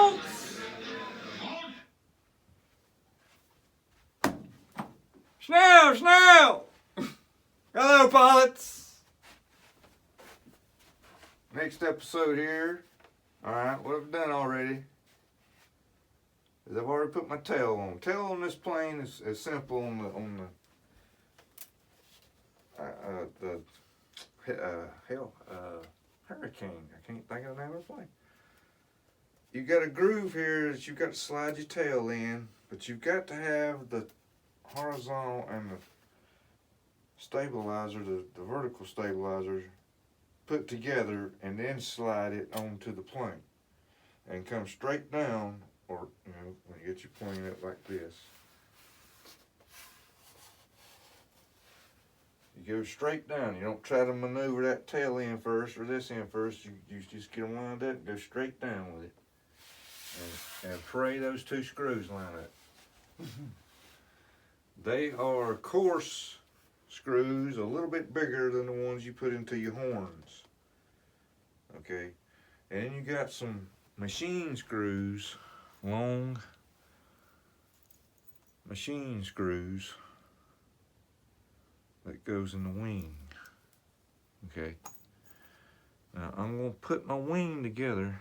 pilots! Snell, Snell! Hello, pilots! Next episode here. Alright, what I've done already is I've already put my tail on. Tail on this plane is simple on the Hurricane. I can't think of the name of the plane. You've got a groove here that you've got to slide your tail in, but you've got to have the horizontal and the stabilizer, the vertical stabilizer, put together and then slide it onto the plane and come straight down, or when you get your plane up like this, you go straight down. You don't try to maneuver that tail in first or this in first. You just get them lined up and go straight down with it, and pray those two screws line up. They are coarse screws, a little bit bigger than the ones you put into your horns. Okay, and then you got some machine screws, long machine screws that goes in the wing. Okay, now I'm going to put my wing together,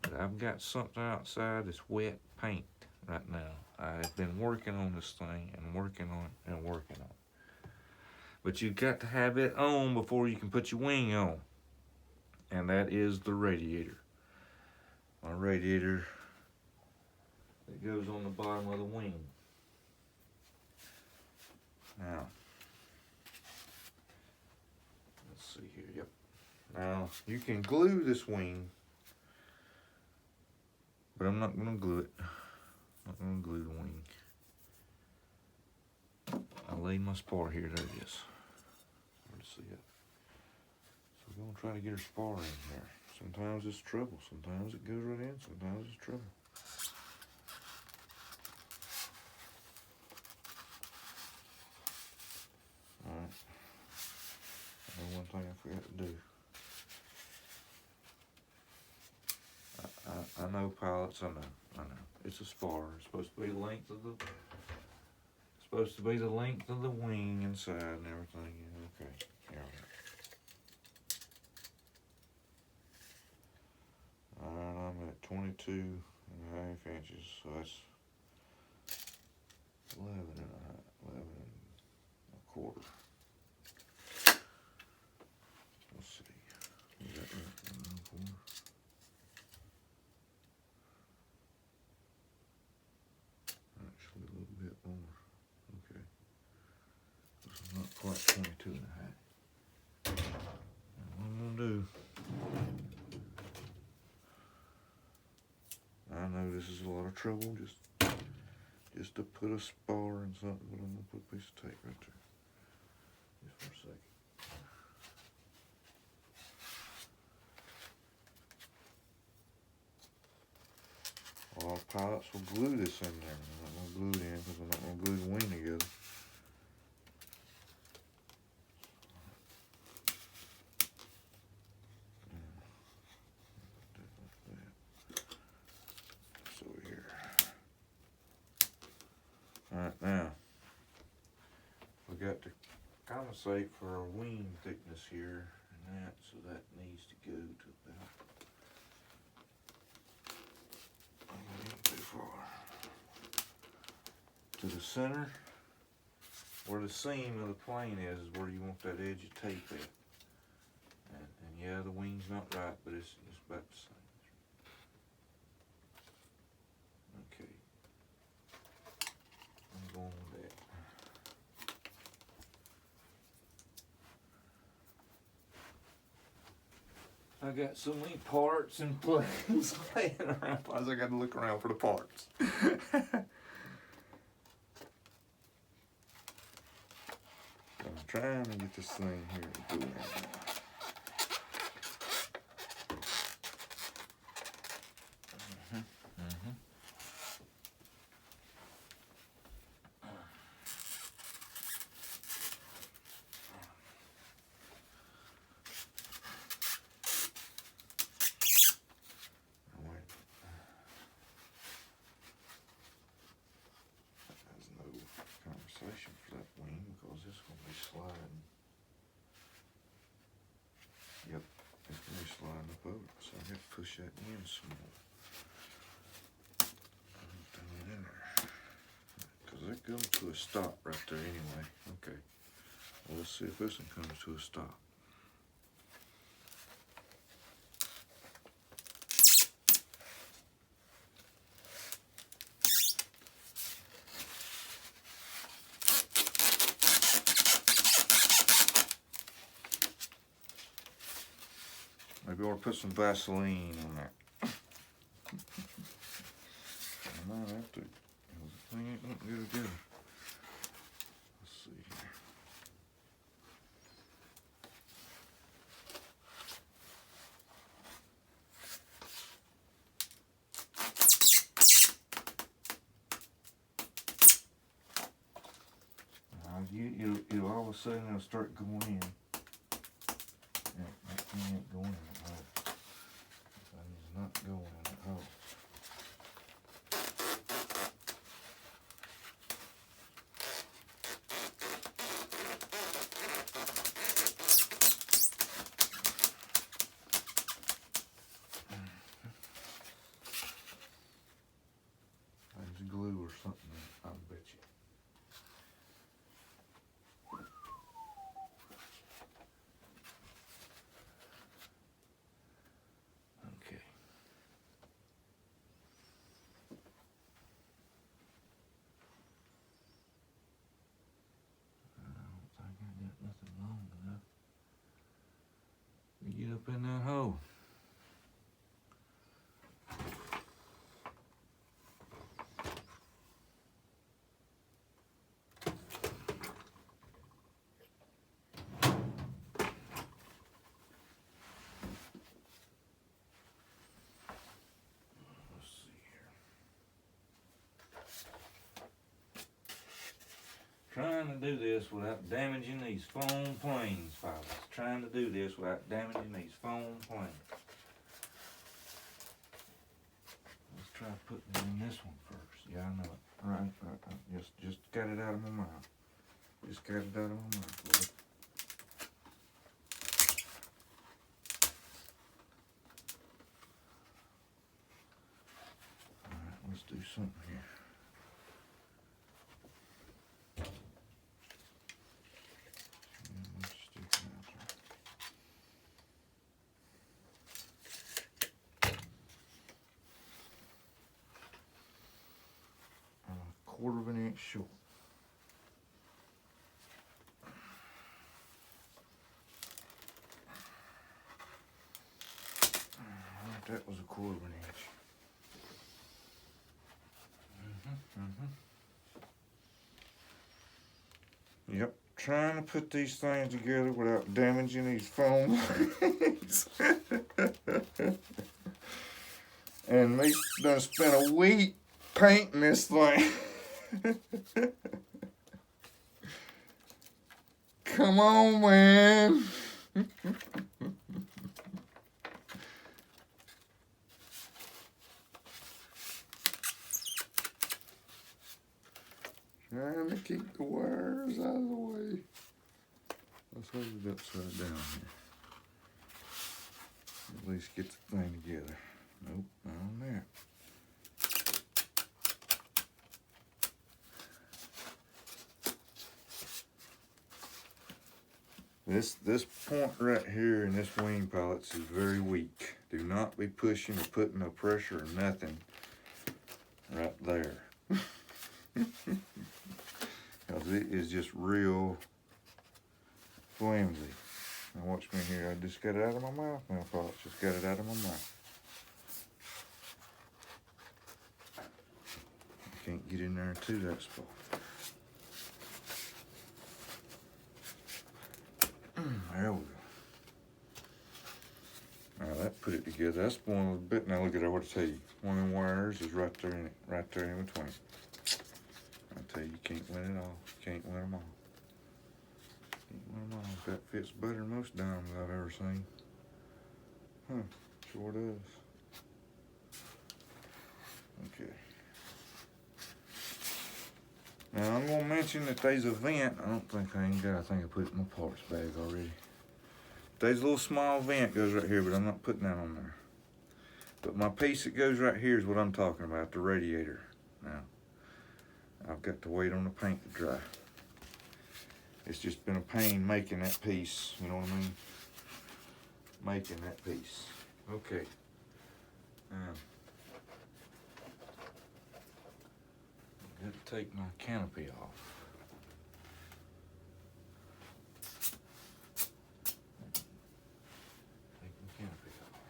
but I've got something outside that's wet paint right now. I've been working on this thing and working on it and working on it. But you've got to have it on before you can put your wing on. And that is the radiator. My radiator that goes on the bottom of the wing. Now, let's see here. Yep. Now, you can glue this wing, but I'm not going to glue it. I'm not going to glue the wing. I laid my spar here. There it is. Hard to see it. So we're going to try to get our spar in here. Sometimes it's trouble. Sometimes it goes right in. Sometimes it's trouble. Alright. One thing I forgot to do. I know, pilots. I know. It's a spar. It's supposed to be the length of the. Supposed to be the length of the wing inside and everything. Yeah, okay. Yeah. Alright, I'm at 22.5 inches, so that's 11 and a quarter. Let's see. Is that right? 11 and a quarter? Actually, a little bit more. Okay. This is not quite 22 and a half. Now, what I'm going to do, I know this is a lot of trouble just to put a spar in something, but I'm going to put a piece of tape right there. Just for a second. A lot of pilots will glue this in there. I'm not going to glue it in because I'm not going to glue the wing together. Alright, now we got to compensate for our wing thickness here, and so that needs to go to about, not too far, to the center where the seam of the plane is where you want that edge of tape at. And yeah, the wing's not right, but it's about the same. Okay. I'm going with that. I got so many parts and planes laying around, plus I got to look around for the parts. I'm trying to get this thing here to go in now. over, so I got to push that in some more. Throw it in there. Because that comes to a stop right there anyway. Okay. Well, let's see if this one comes to a stop. Maybe I ought to put some Vaseline on that. I might have to. The thing ain't gonna go together. Let's see here. It'll all of a sudden it'll start going in. That thing ain't going in the hole. That is not going in the hole. There's glue or something, I'll bet you. Okay. I don't think I got nothing long enough to get up in that hole. Trying to do this without damaging these foam planes, fellas. Trying to do this without damaging these foam planes. Let's try putting it in this one first. Yeah, I know it. Right. Just got it out of my mouth. Just got it out of my mouth, boy. Alright, let's do something here. Quarter of an inch short. That was a quarter of an inch. Yep, trying to put these things together without damaging these foam lines. And me done spent a week painting this thing. Come on, man. Trying to keep the wires out of the way. Let's hold it upside down here. At least get the thing together. Nope, not on there. This point right here in this wing pallets is very weak. Do not be pushing or putting no pressure or nothing right there. Because it is just real flimsy. Now watch me here. I just got it out of my mouth now, folks. Just got it out of my mouth. Can't get in there to that spot. There we go. Now that put it together. That's one of the bit. Now look at that. What I tell you, one of them wires is right there in it, right there in between. I tell you, you can't win it all. You can't win them all. Can't win them all. That fits better than most diamonds I've ever seen. Huh? Sure does. Okay. Now I'm gonna mention that there's a vent. I don't think I ain't got. I think I put it in my parts bag already. there's a little small vent goes right here, but I'm not putting that on there. But my piece that goes right here is what I'm talking about, the radiator. Now, I've got to wait on the paint to dry. It's just been a pain making that piece, you know what I mean? Making that piece. Okay. Now, I've got to take my canopy off. Take my canopy off.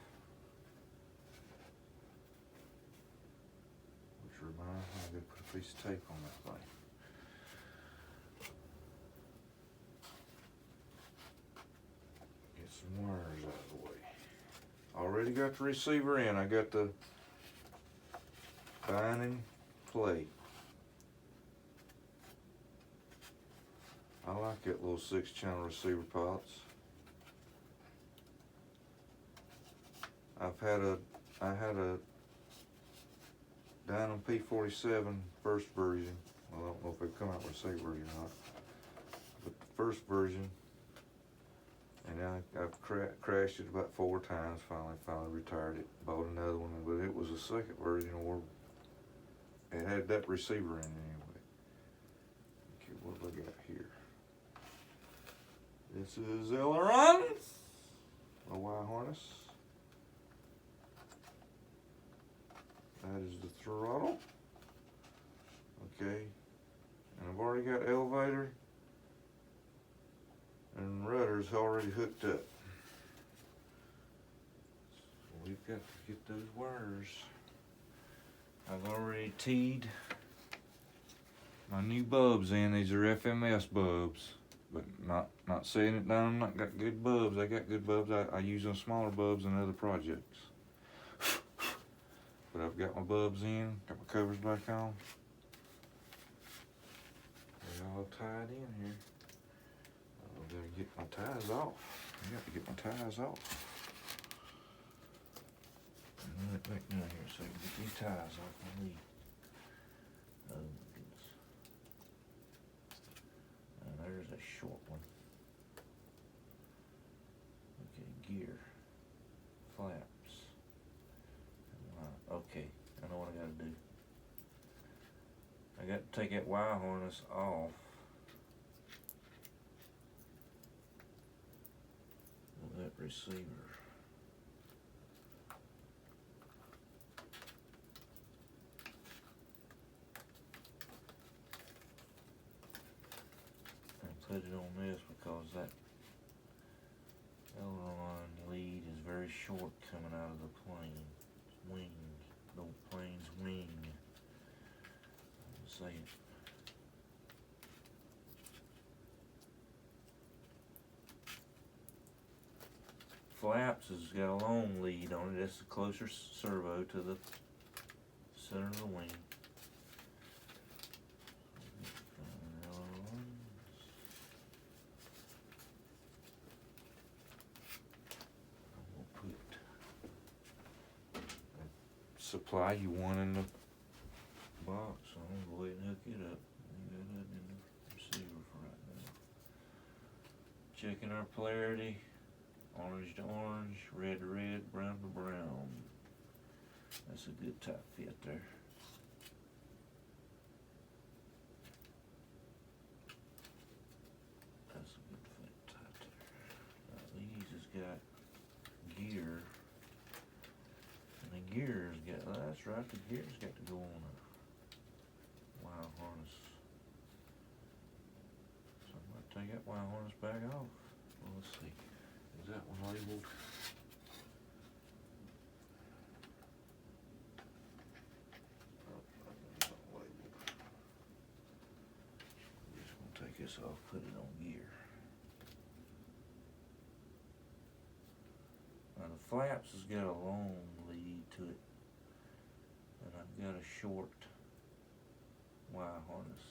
Which reminds me, I've got to put a piece of tape on that thing. Get some wires out of the way. Already got the receiver in. I got the Dynam plate. I like that little 6-channel receiver pots. I had a Dynam P47 first version. Well, I don't know if they've come out with a second version or not. But the first version, and I've crashed it about 4 times. Finally retired it. Bought another one, but it was a second version, or it had that receiver in it anyway. Okay, what do I got here? This is aileron, a Y harness. That is the throttle. Okay, and I've already got elevator and rudders already hooked up. So we've got to get those wires. I've already teed my new bulbs in. These are FMS bulbs. But not saying it down, not got good bulbs. I got good bulbs. I use them smaller bulbs in other projects. But I've got my bulbs in, got my covers back on. They're all tied in here. I've got to get my ties off. I got to get my ties off. And run it back down here so I can get these ties off my lead. Oh my goodness. And there's a short one. Okay, gear, flaps. Okay, I know what I gotta do. I got to take that wire harness off of that receiver. And put it on this because that aileron lead is very short coming out of the plane. Wing, the plane's wing. Say it. Flaps has got a long lead on it. That's the closer servo to the center of the wing. Supply you one in the box, so I'm gonna go ahead and hook it up. Leave that in the receiver for right now. Checking our polarity, orange to orange, red to red, brown to brown. That's a good tight fit there. That's a good fit tight there. Now these has got gear. The gear's got, that's right, the gear's got to go on a wire harness. So I'm going to take that wire harness back off. Well, let's see, is that one labeled? Oh, that's not labeled. I'm just going to take this off, put it on gear. Now the flaps has got a long lead to it, and I've got a short wire harness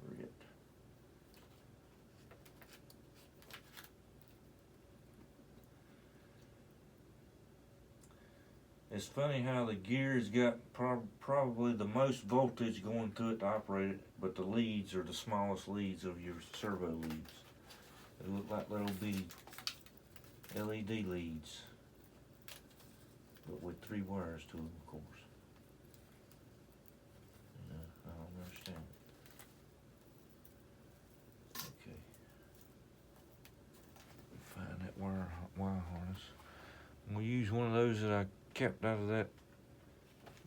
for it. It's funny how the gear's got probably the most voltage going through it to operate it, but the leads are the smallest leads of your servo leads. They look like little bitty LED leads, but with 3 wires to them, of course. I don't understand. Okay. Find that wire harness. I'm gonna use one of those that I kept out of that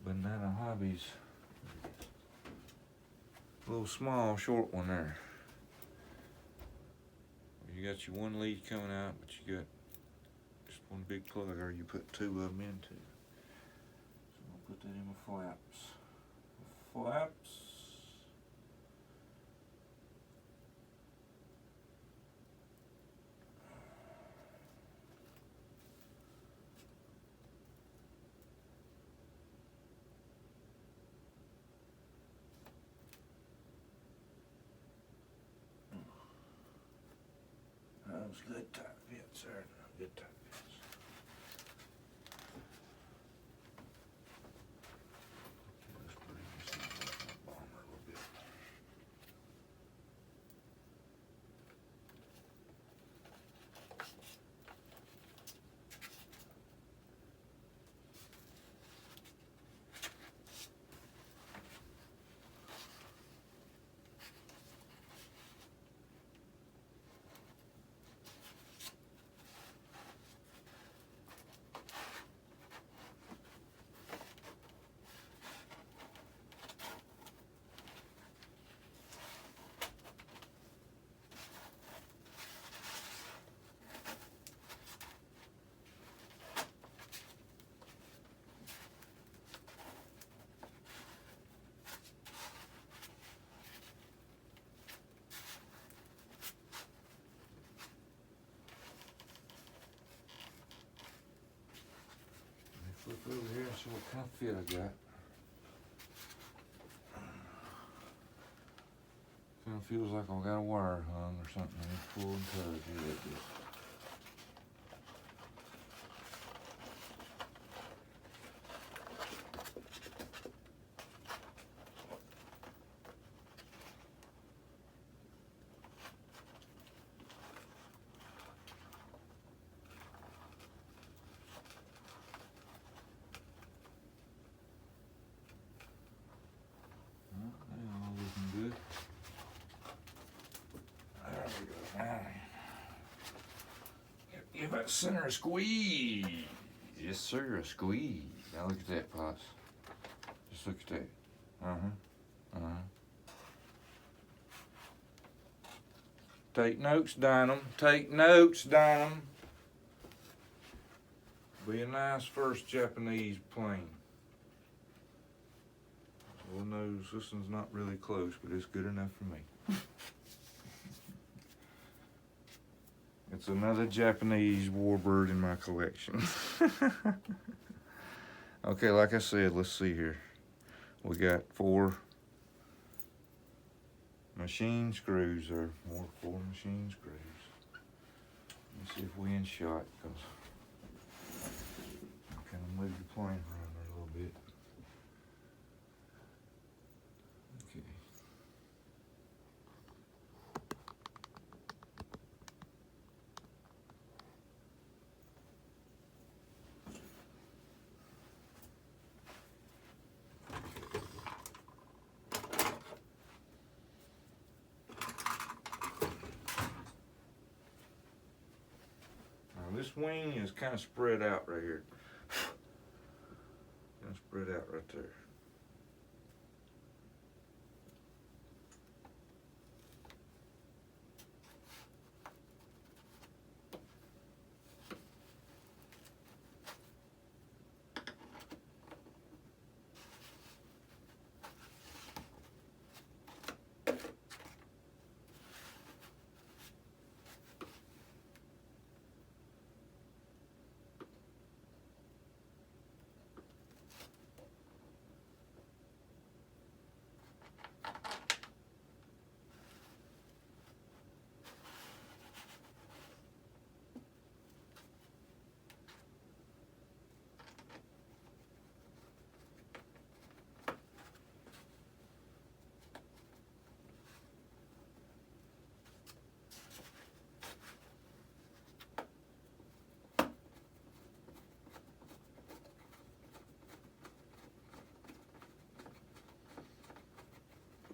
Banana Hobbies. A little small, short one there. You got your one lead coming out, but you got just one big plug, or you put 2 of them into. So I'm gonna put that in my flaps. Flaps. Those good tight fits there. Good tight fits. Let's bring this in the bomber a little bit. Flip over here and see what kind of fit I got. Kind of feels like I got a wire hung or something. I need to pull and tug here like this. All looking good. There we go. Now, give that center a squeeze. Yes, sir, a squeeze. Now look at that, Pops. Just look at that. Take notes, Dynam. Take notes, Dynam. Be a nice first Japanese plane. Lord knows this one's not really close, but it's good enough for me. It's another Japanese warbird in my collection. Okay, like I said, let's see here. We got 4 machine screws there. 4 machine screws. Let's see if we in shot, because I kind of move the plane around there a little bit. Okay. This wing is kind of spread out right here. Kind of spread out right there.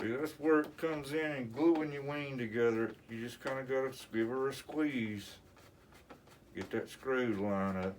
See, that's where it comes in and gluing your wing together. You just kind of got to give her a squeeze. Get that screw line up.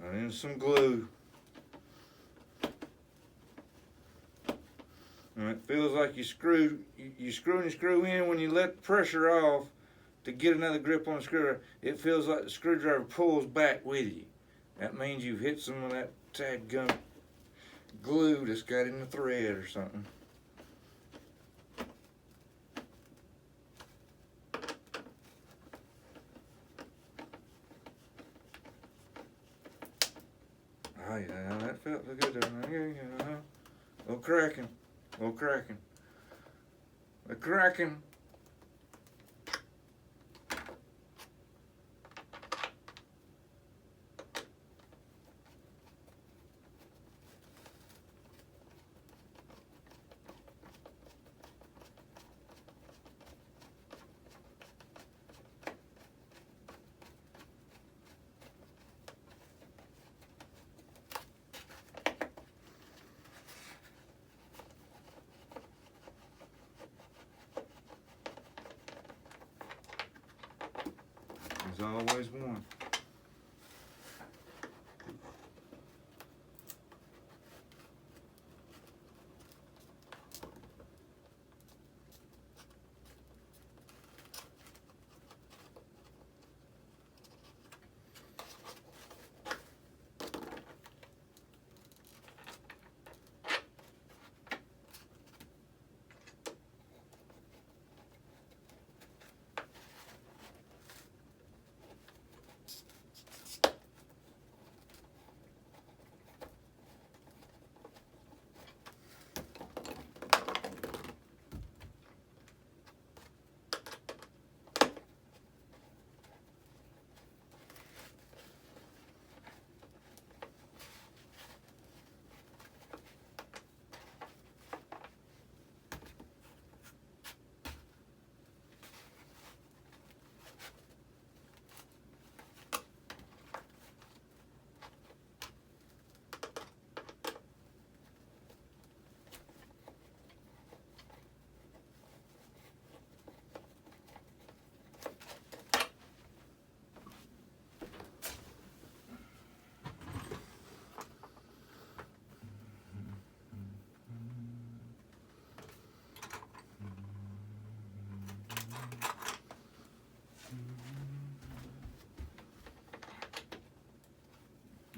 And then some glue. And it feels like you screw your screw in when you let the pressure off to get another grip on the screwdriver. It feels like the screwdriver pulls back with you. That means you've hit some of that dadgum glue that's got in the thread or something. Oh yeah, that felt good. A little cracking. A little cracking. The cracking. There's always one.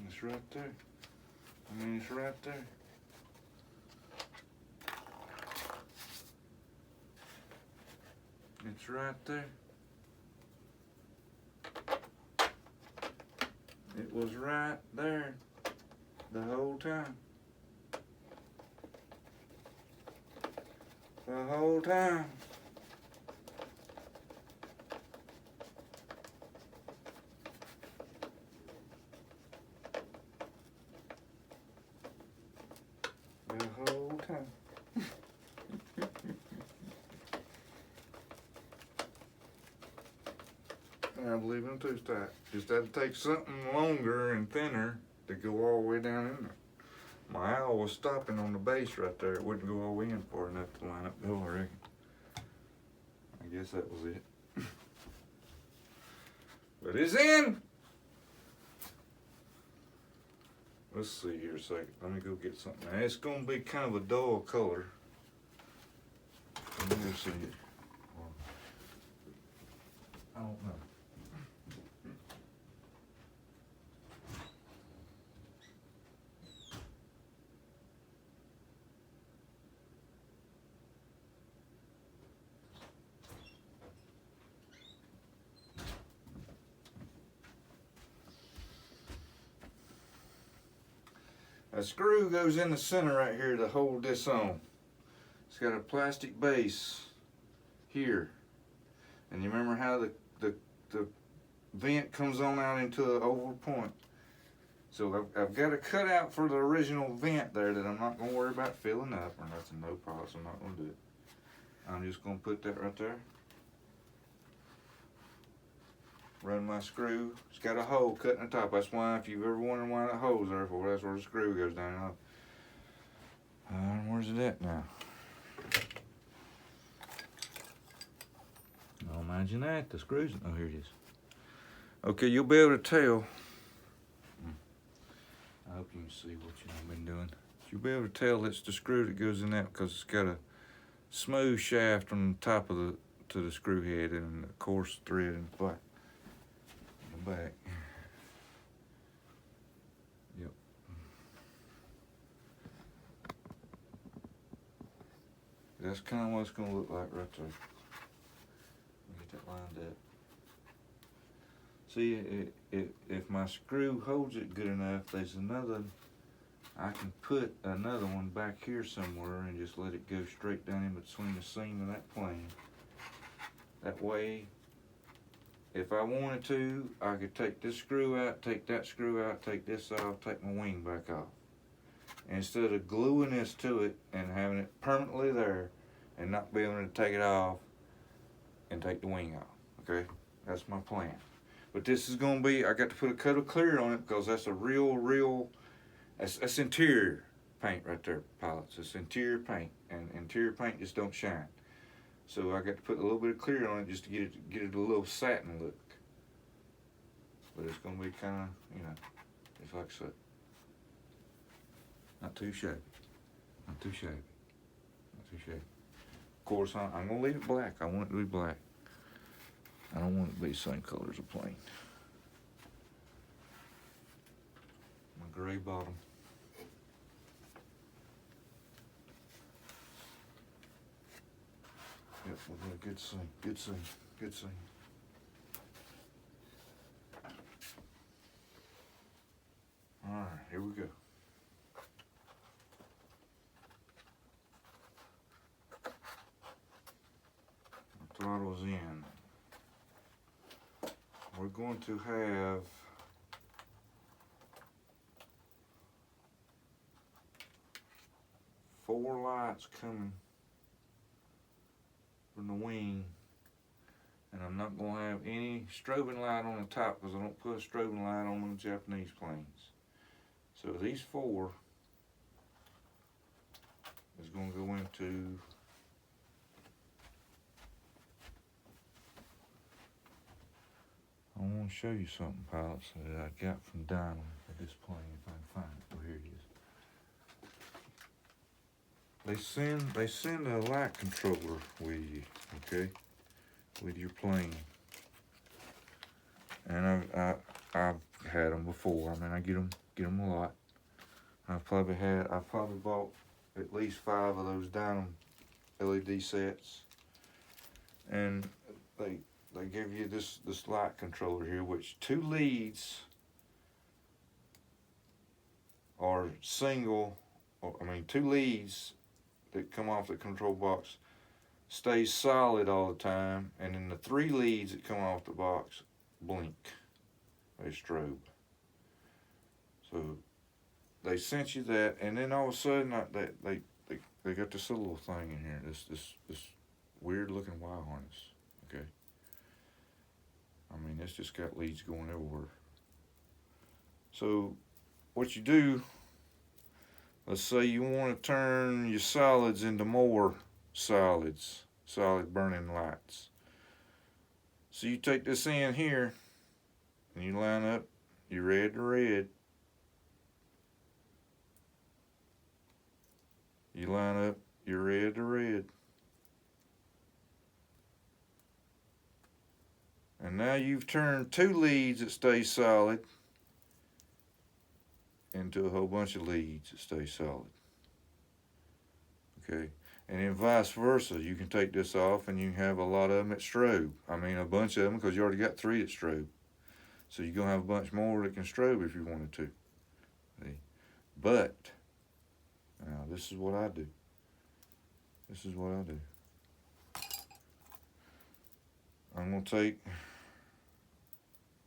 It's right there. I mean, it's right there. It's right there. It was right there the whole time. The whole time. The whole time. I believe them too tight. Just had to take something longer and thinner to go all the way down in there. My owl was stopping on the base right there. It wouldn't go all the way in far enough to line up the hole, I reckon. I guess that was it. But it's in! let's see here a second. Let me go get something. Now, it's gonna be kind of a dull color. Let me see it. I don't know. A screw goes in the center right here to hold this on. It's got a plastic base here. And you remember how the vent comes on out into an oval point. So I've got a cutout for the original vent there that I'm not going to worry about filling up or nothing. No problem. I'm not going to do it. I'm just going to put that right there. Run my screw. It's got a hole cut in the top. That's why, if you've ever wondered why that hole's there for, that's where the screw goes down. Where's it at now? Oh, imagine that. The screws. Oh, here it is. Okay, you'll be able to tell. I hope you can see what you've been doing. You'll be able to tell it's the screw that goes in that because it's got a smooth shaft from the top of to the screw head and a coarse thread in the back. Yep. That's kind of what it's going to look like right there. Get that lined up. See, if my screw holds it good enough, there's another, I can put another one back here somewhere and just let it go straight down in between the seam of that plane. That way, if I wanted to, I could take this screw out, take that screw out, take this off, take my wing back off. And instead of gluing this to it and having it permanently there and not being able to take it off and take the wing off, okay? That's my plan. But this is gonna be, I got to put a coat of clear on it because that's a real, that's interior paint right there, pilots. It's interior paint, and interior paint just don't shine. So I got to put a little bit of clear on it just to get it a little satin look. But it's gonna be kind of, you know, it's like so. Not too shabby. Not too shabby. Not too shabby. Of course, I'm gonna leave it black. I want it to be black. I don't want it to be the same color as a plane. My gray bottom. Yep, we'll get a good seam, good seam, good seam. All right, here we go. The throttle's in. We're going to have four lights coming from the wing, and I'm not going to have any strobing light on the top because I don't put a strobing light on the Japanese planes. So these four is going to go into I want to show you something, pilots, that I got from Dynam for this plane, if I can find it. Oh, here it is. They send a light controller with you, okay, with your plane. And I've had them before. I mean, I get them a lot. I've probably bought at least 5 of those Dynam LED sets, and they give you this light controller here, which 2 leads are single, I mean 2 leads that come off the control box stays solid all the time, and then the 3 leads that come off the box blink. They strobe. So they sent you that, and then all of a sudden they got this little thing in here, this weird looking wire harness, okay? I mean, it's just got leads going everywhere. So what you do, let's say you want to turn your solids into more solids, solid burning lights. So you take this in here and you line up your red to red, You line up your red to red. And now you've turned 2 leads that stay solid into a whole bunch of leads that stay solid. Okay, and then vice versa. You can take this off and you have a lot of them at strobe. I mean a bunch of them, because you already got 3 at strobe. So you're going to have a bunch more that can strobe if you wanted to. See? But, now this is what I do. This is what I do. I'm going to take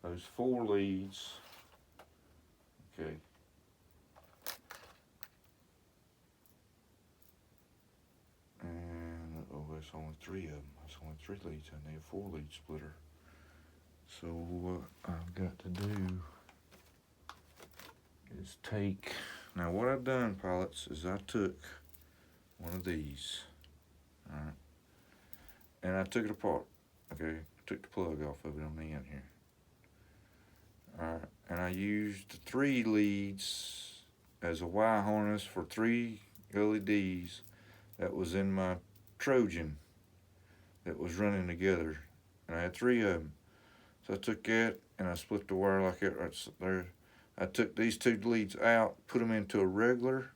those 4 leads. Okay. And, oh, that's only 3 of them. That's only 3 leads. I need a 4 lead splitter. So what I've got to do is take, now what I've done, pilots, is I took one of these, alright, and I took it apart, okay, took the plug off of it on the end here, alright, and I used the 3 leads as a Y harness for 3 LEDs that was in my Trojan that was running together, and I had 3 of them. So I took that and I split the wire like that right there. I took these 2 leads out, put them into a regular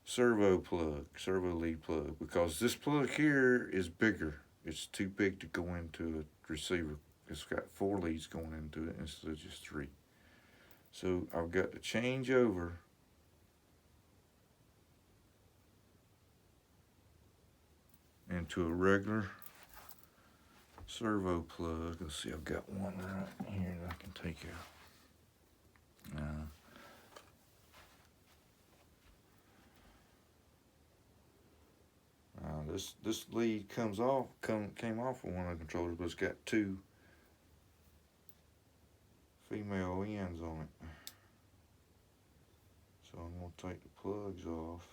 servo lead plug, because this plug here is bigger. It's too big to go into a receiver. It's got 4 leads going into it instead of just 3. So I've got to change over into a regular servo plug. Let's see, I've got one right here that I can take out. This lead came off of one of the controllers, but it's got 2 female ends on it. So I'm going to take the plugs off.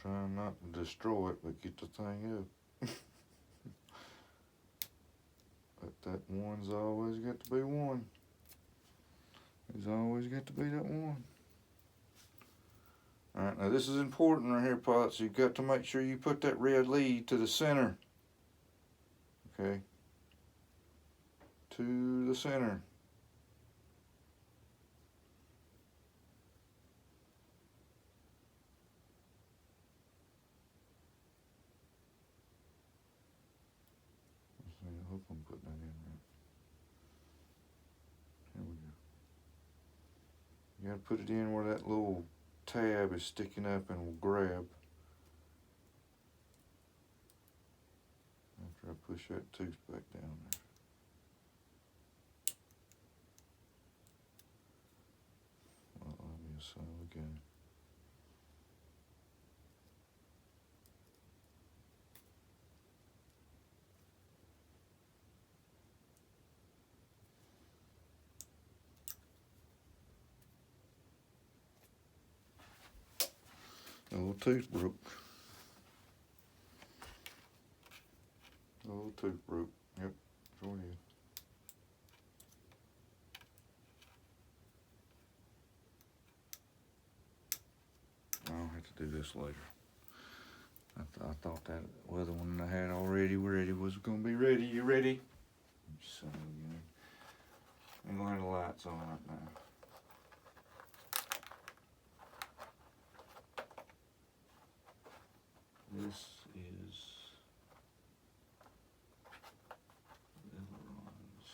Trying not to destroy it, but get the thing up. But that one's always got to be one. There's always got to be that one. Alright, now this is important right here, pilots. You've got to make sure you put that red lead to the center. Okay? To the center. I hope I'm putting that in right. Here we go. You gotta put it in where that little tab is sticking up and will grab. After I push that tooth back down there. Well, let me a son of a gun. The little tooth broke. The little tooth broke. Yep, sure did. I'll have to do this later. I thought that other one I had already was going to be ready. You ready? So, I'm going to have the lights on right now. This is ailerons.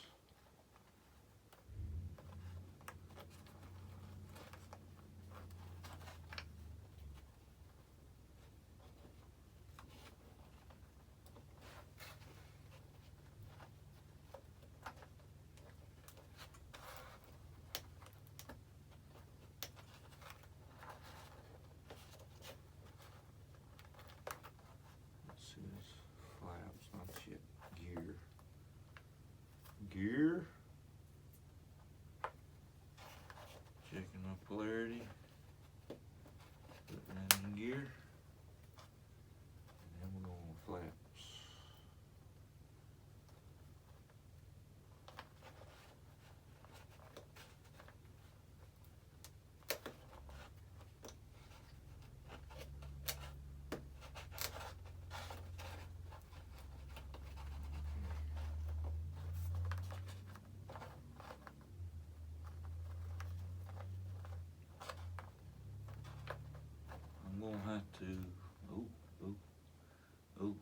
to, oh, I'm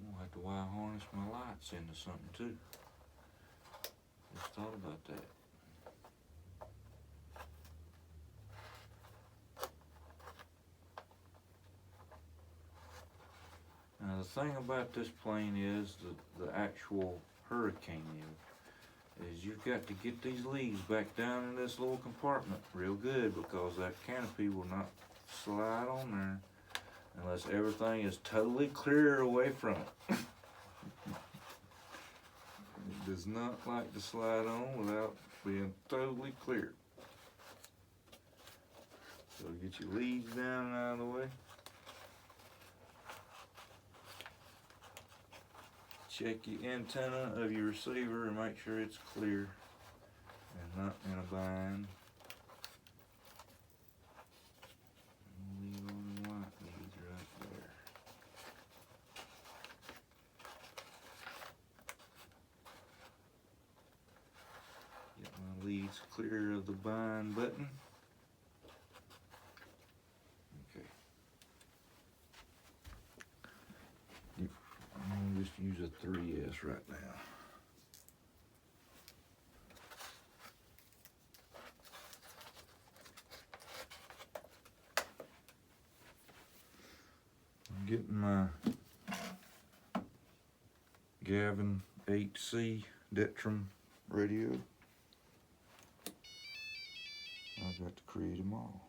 gonna have to wire harness my lights into something too. Just thought about that. Now the thing about this plane is the actual hurricane is you've got to get these leaves back down in this little compartment real good, because that canopy will not slide on there unless everything is totally clear away from it. It does not like to slide on without being totally clear. So get your leaves down and out of the way. Check your antenna of your receiver and make sure it's clear and not in a bind. Leave on the white leads right there. Get my leads clear of the bind button. Okay. I'm going to just use a 3S right now. I'm getting my Gavin 8C Dynam radio. I've got to create them all.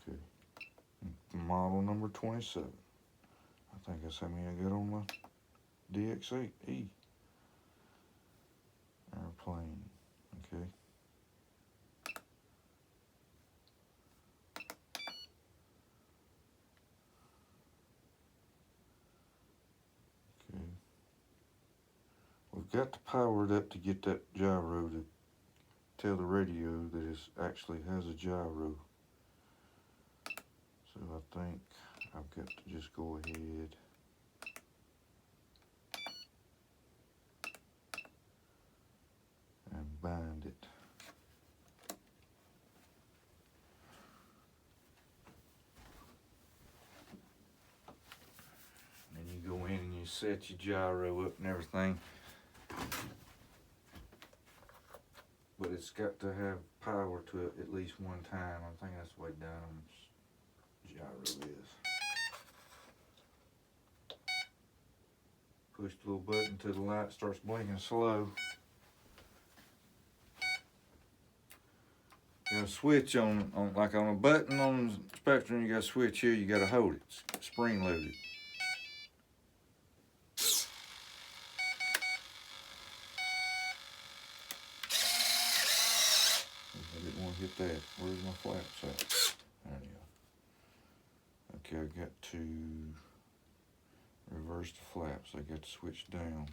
Okay, model number 27. I think that's how many I got on my DX8E airplane. Okay. Okay. We've got to power it up to get that gyro to tell the radio that it actually has a gyro. So I think I've got to just go ahead and bind it. Then you go in and you set your gyro up and everything. But it's got to have power to it at least one time. I think that's the way Dynam's gyro is. Push the little button till the light starts blinking slow. You got a switch on like on a button on the Spectrum. You got a switch here. You got to hold it. It's spring loaded. I didn't want to hit that. Where's my flaps at? There you go. Okay, I got to reverse the flaps. I got to switch down.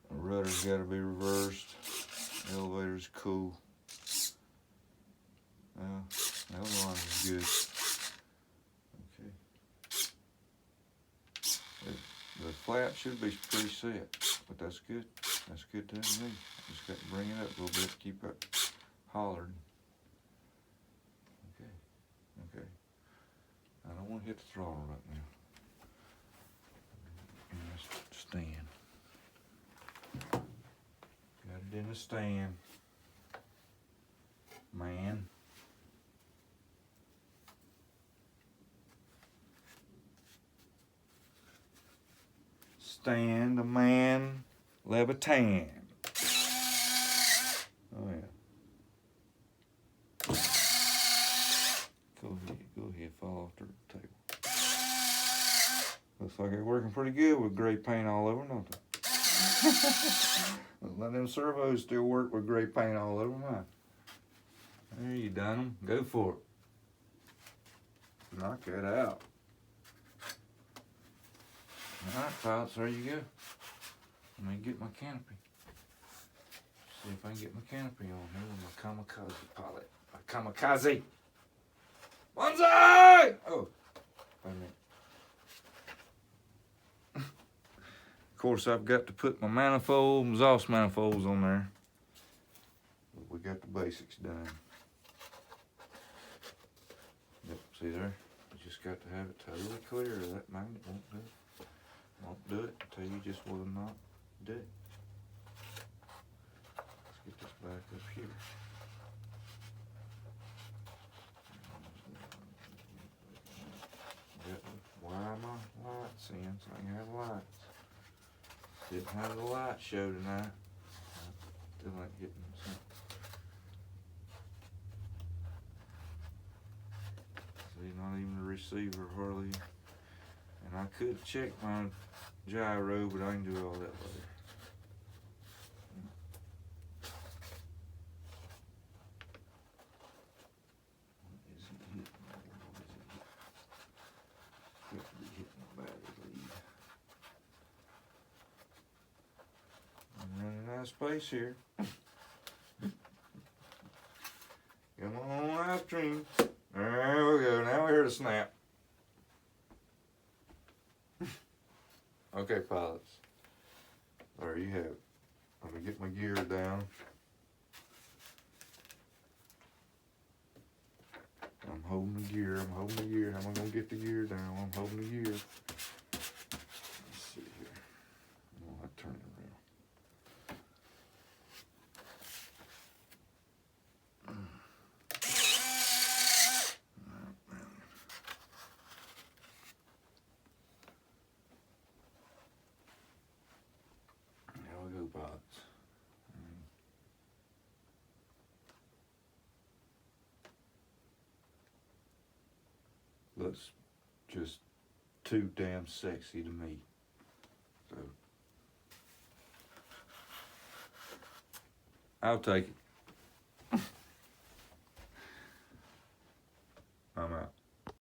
The rudder's got to be reversed. The elevator's cool. The other line is good. Okay. The flap should be pretty set, but that's good. That's good to me. Just got to bring it up a little bit to keep it hollered. Okay. I don't want to hit the throttle right now. Just stand. Got it in the stand. Man. Stand a man Levitan. Oh yeah. Go ahead, fall off the table. Looks like they're working pretty good with gray paint all over, don't they? Let them servos still work with gray paint all over mine. There you done them. Go for it. Knock that out. Alright, pilots, there you go. Let me get my canopy. See if I can get my canopy on here with my kamikaze pilot. My kamikaze! Bonsai! Oh, wait a minute. Of course, I've got to put my manifold, exhaust manifolds on there. But we got the basics done. Yep, see there? You just got to have it totally clear or that magnet won't do it. Won't do it until you just will not do it. Let's get this back up here. Wire my lights in so I can have lights. Didn't have the light show tonight. Still ain't getting some. See, not even the receiver hardly. And I could check my gyro, but I can do all that later. I'm running out of space here. Come on, live stream. There we go. Now we hear the snap. Okay, pilots. There you have it. Let me get my gear down. I'm holding the gear. I'm holding the gear. How am I going to get the gear down? I'm holding the gear. Let's see here. I'm going to turn it around. There we go, pilots. Looks just too damn sexy to me. So I'll take it.